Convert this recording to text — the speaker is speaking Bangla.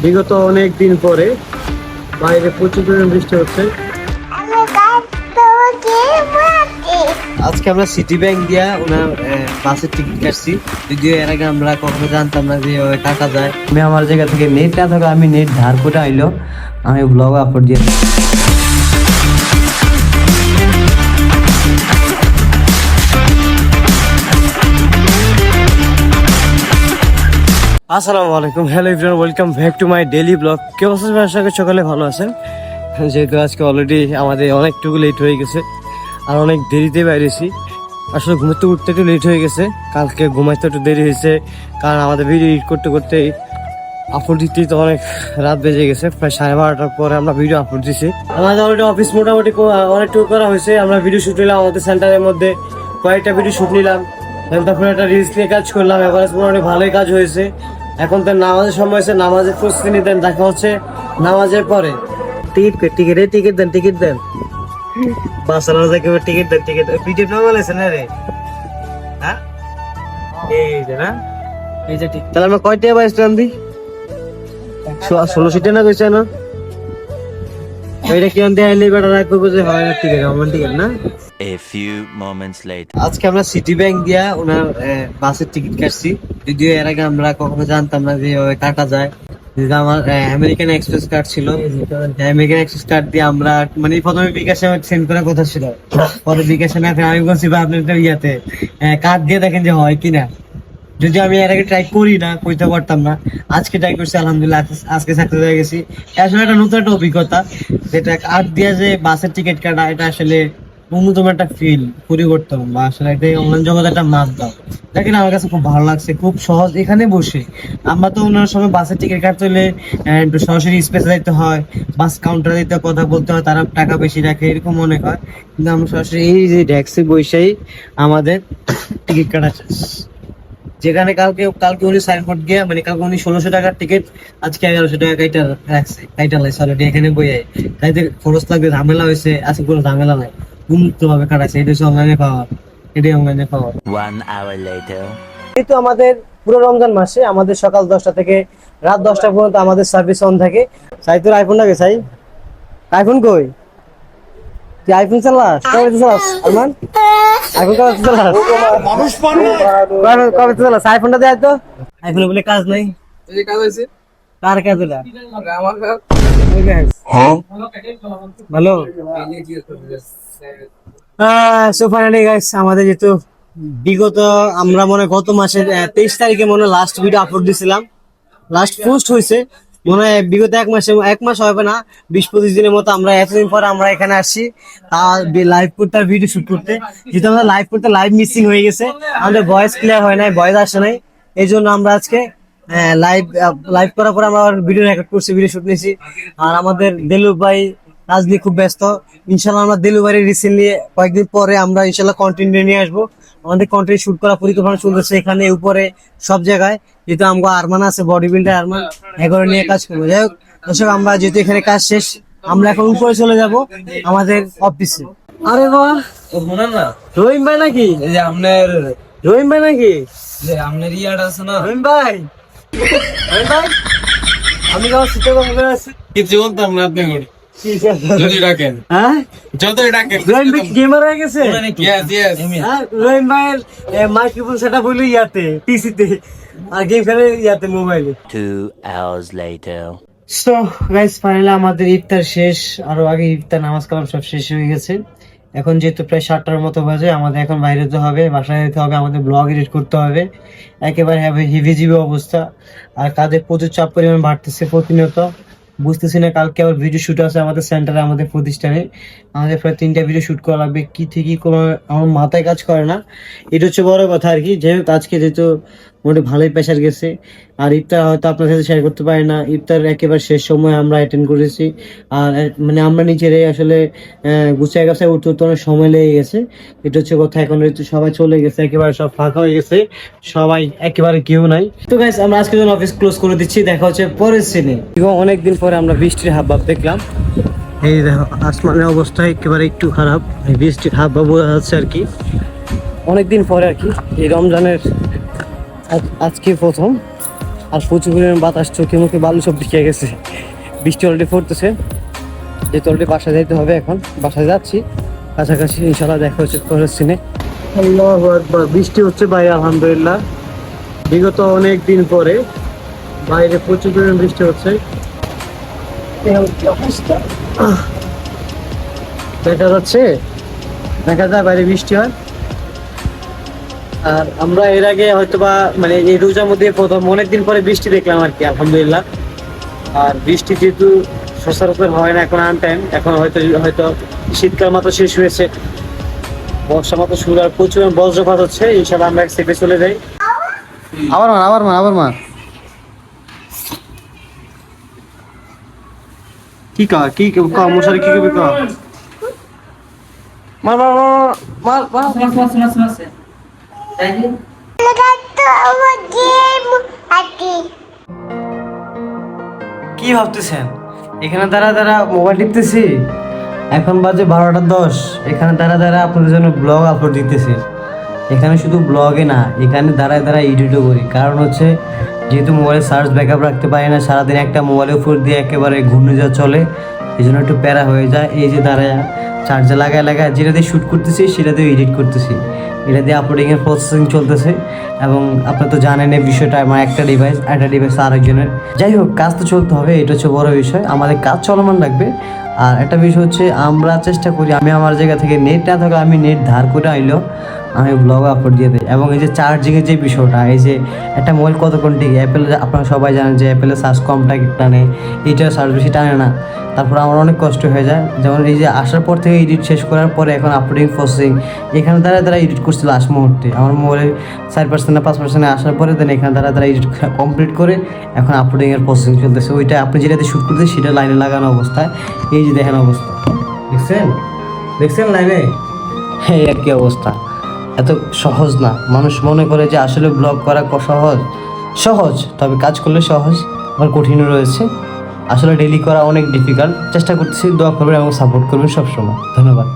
বিগত অনেক দিন পরে বাইরে প্রচুর পরিমাণ বৃষ্টি হচ্ছে। আজকে আমরা সিটি ব্যাংক দিয়া ওনার বাসের টিকিট কাটছি, যদিও এর আগে আমরা কখনো জানতাম না যে এভাবে কাটা যায়। আমি আমার জায়গা থেকে নেট না থাকা আমি নেট ধার করে আইলো আমি ব্লগ আপলোড দিয়ে। আসসালামু আলাইকুম, hello everyone, welcome back to my daily blog. কেউ আছেন আশা করি সকালে ভালো আছেন। যেহেতু আজকে অলরেডি আমাদের অনেকটুকু লেট হয়ে গেছে আর অনেক দেরিতে বাইরেছি। আসলে ঘুমাতে উঠতে একটু লেট হয়ে গেছে, কালকে ঘুমাইতে একটু দেরি হয়েছে কারণ আমাদের ভিডিও এডিট করতে করতে আপলোড দিতেই তো অনেক রাত বেজে গেছে। প্রায় 12:30টার পরে আমরা ভিডিও আপলোড দিচ্ছি। আমাদের অলরেডি অফিস মোটামুটি অনেকটুকু করা হয়েছে। আমরা ভিডিও শুট নিলাম আমাদের সেন্টারের মধ্যে, কয়েকটা ভিডিও শুট নিলাম, তারপরে একটা রিলস নিয়ে কাজ করলাম। এবার মোটামুটি ভালোই কাজ হয়েছে। এখন তো নামাজের সময় হয়েছে, নামাজের প্রস্তুতি নিতেন, দেখা হচ্ছে নামাজের পরে। টিকিট দেন বাসার টিকিট দেন পিটিএফ না বলেছে না রে। হ্যাঁ এই যে না, এই যে ঠিক। তাহলে আমরা কয়টা বাইছিলাম দি 16 সিটে না কইছে না। এইটা কি আনতে আইলে বেটা রাখবো বুঝে হয় না। টিকিট আমার টিকিট না। A few moments later. আজকে আমরা সিটি ব্যাংক দিয়া ওনার বাসের টিকিট কাটছি, যদিও এর আগে আমরা কখনো জানতাম না যে কাটা যায়। আমার আমেরিকান এক্সপ্রেস কার্ড ছিল, আমেরিকান এক্সপ্রেস কার্ড দিয়ে আমরা মানে প্রথমে বিকাশে সেন্ড করার কথা ছিল, পরে বিকাশে না আমি বলছি বা আপনি ইয়াতে কার্ড দিয়ে দেখেন যে হয় কিনা। যদি আমি এর আগে ট্রাই করি না, কইতে পারতাম না। আজকে ট্রাই করছি, আলহামদুলিল্লাহ আজকে সাকসেস হয়ে গেছি। আসলে একটা নতুন একটা অভিজ্ঞতা, যেটা কার্ড দিয়ে যে বাসের টিকিট কাটা, এটা আসলে অন্যতম একটা ফিল, পরিবর্তন বা আসলে একটা অনলাইন জগতে একটা মাধ্যম। দেখেন আমার কাছে খুব ভালো লাগছে, খুব সহজ। এখানে বসে আমরা তো অন্য সময় বাসের টিকিট কাটতে হলে সরাসরি স্পেসে যাইতে হয়, বাস কাউন্টারে দিতে কথা বলতে হয়, তারা টাকা বেশি রাখে এরকম মনে হয়। কিন্তু আমরা সরাসরি এই যে ট্যাক্সি বসেই আমাদের টিকিট কাটা শেষ। যেখানে কালকে উনি সাইনবোর্ড গিয়ে মানে কালকে উনি 1600 টাকার টিকিট, আজকে 1100 টাকা কাইটা রাখছে, কাইটা লাইছে অলরেডি। এখানে বইয়ে তাইতে খরচ লাগবে, ঝামেলা হয়েছে, আজকে কোনো ঝামেলা নাই, উন্মুক্ত ভাবে কাটাচ্ছে। এটা হচ্ছে অনলাইনে পাওয়া, এটাই অনলাইনে পাওয়া। 1 hour later. এই তো আমাদের পুরো রমজান মাসে আমাদের সকাল 10টা থেকে রাত 10টা পর্যন্ত আমাদের সার্ভিস অন থাকে। সাই তোর আইফোন লাগে? সাই আইফোন কই? তুই আইফোন চালাস? কবে চালাস আরমান? আইফোন কবে চালাস? মানুষ কবে চালাস? আইফোনটা দেয় তো। আইফোনে বলে কাজ নাই। এই কাজ হইছে। কার কাজ এটা? আমার কাজ। ওই কাজ। হ্যাঁ ভালো। সো ফাইনালি গাইস, আমাদের যেহেতু বিগত আমরা মনে গত মাসের 23 তারিখে মনে লাস্ট ভিডিও আপলোড দিয়েছিলাম, লাস্ট পোস্ট হয়েছে মনে হয় বিগত এক মাস হবে না, 20-25 দিনের মতো। আমরা এতদিন পরে আমরা এখানে আসছি লাইভ করতে আর ভিডিও শুট করতে। যেহেতু আমরা লাইভ করতে লাইভ মিসিং হয়ে গেছে, আমাদের ভয়েস ক্লিয়ার হয় নাই, ভয়েস আসে নাই, এই জন্য আমরা আজকে লাইভ করার পর আমরা ভিডিও রেকর্ড করছি, ভিডিও শুট নিয়েছি। আর আমাদের দেলু ভাই রাজনী খুব ব্যস্ত। ইনশাল্লাহ আমরা দেলু ভাই রিসেন্টলি কয়েকদিন পরে আমরা ইনশাল্লাহ কন্টেন্ট নিয়ে আসবো। আমাদের কন্টেন্ট শুট করা পরিকল্পনা চলতেছে এখানে উপরে সব জায়গায়। যেহেতু আমরা আরমান আছে, বডি বিল্ডার আরমান, এগুলো নিয়ে কাজ করবো। যাই হোক দর্শক, আমরা যেহেতু এখানে কাজ শেষ, আমরা এখন উপরে চলে যাব আমাদের অফিসে। আরে বাহ, রহিম ভাই নাকি? এই যে আপনার রহিম ভাই নাকি? যে আপনার ইয়ার আছে না রহিম ভাই? রহিম ভাই আমি কেমন শীতের কথা আছি কিছু বলতাম না, আপনি যদি ডাকেন, হ্যাঁ যতই ডাকেন। রহিম ভাই গেমার হয়ে গেছে। রহিম ভাইয়ের মাইক্রোফোন সেটআপ হইলো ইয়াতে, পিসিতে, আর গেম খেলে ইয়াতে মোবাইলে। 2 hours later. So guys, finally আমাদের ইফতার শেষ, আরো আগে ইফতার নামাজ কালাম সব শেষ হয়ে গেছে। এখন যেহেতু প্রায় 7টার মতো বাজে, আমাদের এখন বাইরে যেতে হবে, বাসায় যেতে হবে, আমাদের ব্লগ এডিট করতে হবে। একেবারে হিভিজিবি অবস্থা, আর কাজের প্রচুর চাপ পরিমাণ বাড়তেছে প্রতিনিয়ত। বুঝতেছি না, কালকে আবার ভিডিও শুট আছে আমাদের সেন্টারে, আমাদের প্রতিষ্ঠানে। আমাদের প্রায় 3টা ভিডিও শুট করা লাগবে, কি থেকে কোনো আমার মাথায় কাজ করে না। এটা হচ্ছে বড় কথা আর কি। যাই হোক, আজকে যেহেতু মোটামুটি ভালোই প্রেশার গেছে, আর ইফতার হয়তো আপনার সাথে শেয়ার করতে পারি না। ইফতার একেবারে শেষ সময় আমরা অ্যাটেন্ড করেছি, আর মানে আমরা নিজেরাই আসলে গুছায় গাছায় উঠতে উঠতে অনেক সময় লেগে গেছে। এটা হচ্ছে কথা। এখন সবাই চলে গেছে, একেবারে সব ফাঁকা হয়ে গেছে, সবাই একেবারে কেউ নাই। তো গাইস, আমরা আজকে জন্য অফিস ক্লোজ করে দিচ্ছি, দেখা হচ্ছে পরের সিনে। অনেকদিন পরে আমরা বৃষ্টির হাবভাব দেখলাম। এই দেখো আসমানের অবস্থা একেবারে একটু খারাপ, বৃষ্টির হাবভাব বোঝা যাচ্ছে আর কি। অনেকদিন পরে আর কি, এই রমজানের আজকে প্রথম আর প্রচুর পরিমাণ বাতাস, চোখে মুখে বালু সব ঢুকে গেছে। বৃষ্টি অলরেডি পড়তেছে, যেহেতু অলরেডি বাসায় যাইতে হবে। এখন বাসায় যাচ্ছি, কাছাকাছি ইনশাল্লাহ দেখা হচ্ছে পরের সিনে। আল্লাহু আকবার, বৃষ্টি হচ্ছে ভাই আলহামদুলিল্লাহ। বিগত অনেক দিন পরে বাইরে প্রচুর পরিমাণ বৃষ্টি হচ্ছে। দেখা যাচ্ছে, দেখা যায় বাইরে বৃষ্টি হয়। আর আমরা এর আগে হয়তোবা মানে এই রোজার মধ্যে প্রথম অনেকদিন পরে বৃষ্টি দেখলাম আর কি, আলহামদুলিল্লাহ। আর বৃষ্টি যেহেতু সচরাচর হয় না এখন আনটাইম, এখন হয়তো হয়তো শীতকাল মাত্র শেষ হয়েছে, বর্ষা মাত্র শুরু, আর প্রচুর বজ্রপাত হচ্ছে। ইনশাল্লাহ আমরা এক সেপে চলে যাই। আবার মা কি কর কি মশারি কি করবি কর মার মার মার মার। কি ভাবতেছেন? এখানে দাঁড়া দাঁড়া মোবাইল টিপতেছি, এখন বাজে 12টা 10। এখানে দাঁড়া দাঁড়া আপনাদের জন্য ব্লগ আপলোড দিতেছি। এখানে শুধু ব্লগে না, এখানে দাঁড়ায় দাঁড়ায় এডিটও করি। কারণ হচ্ছে যেহেতু মোবাইলে সার্চ ব্যাকআপ রাখতে পারি না, সারাদিন একটা মোবাইলের উপর দিয়ে একেবারে ঘূর্ণিঝড় চলে, এই জন্য একটু প্যারা হয়ে যায়। এই যে দাঁড়ায় চার্জে লাগায় যেটা দিয়ে শ্যুট করতেছি সেটা দিয়ে এডিট করতেছি, এটা দিয়ে আপলোডিংয়ের প্রসেসিং চলতেছে। এবং আপনারা তো জানেন এই বিষয়টা, আমার একটা ডিভাইস আরেকজনের। যাই হোক, কাজ তো চলতে হবে, এটা হচ্ছে বড় বিষয়। আমাদের কাজ চলমান রাখবে। আর একটা বিষয় হচ্ছে আমরা চেষ্টা করি, আমি আমার জায়গা থেকে নেট না থাকলে আমি নেট ধার করে আইলেও আমি ব্লগ আপলোড দিয়ে দিই। এবং এই যে চার্জিংয়ের যে বিষয়টা, এই যে একটা মোবাইল কতক্ষণ টিকে, অ্যাপেল আপনারা সবাই জানেন যে অ্যাপেলের চার্জ কম টানে, এইটা চার্জ বেশি টানে না। তারপর আমার অনেক কষ্ট হয়ে যায়। যেমন এই যে আসার পর থেকে এডিট শেষ করার পরে এখন আপলোডিং প্রসেসিং, এখানে দ্বারা এডিট করছি লাস্ট মুহূর্তে। আমার মোবাইলে 4% না 5% আসার পরে দেন এখানে দ্বারা এডিট কমপ্লিট করে এখন আপলোডিংয়ের প্রসেসিং চলতেছে। ওইটা আপনি যেটাতে শ্যুট করতে সেটা লাইনে লাগানো অবস্থায়, এই যে দেখেন অবস্থা, দেখছেন লাইনে, এই আর কি অবস্থা। এত সহজ না, মানুষ মনে করে যে আসলে ব্লগ করা সহজ, তবে কাজ করলে সহজ, আবার কঠিনও রয়েছে। আসলে ডেইলি করা অনেক ডিফিকাল্ট। চেষ্টা করতেছি, দোয়া করবেন এবং সাপোর্ট করবেন সবসময়। ধন্যবাদ।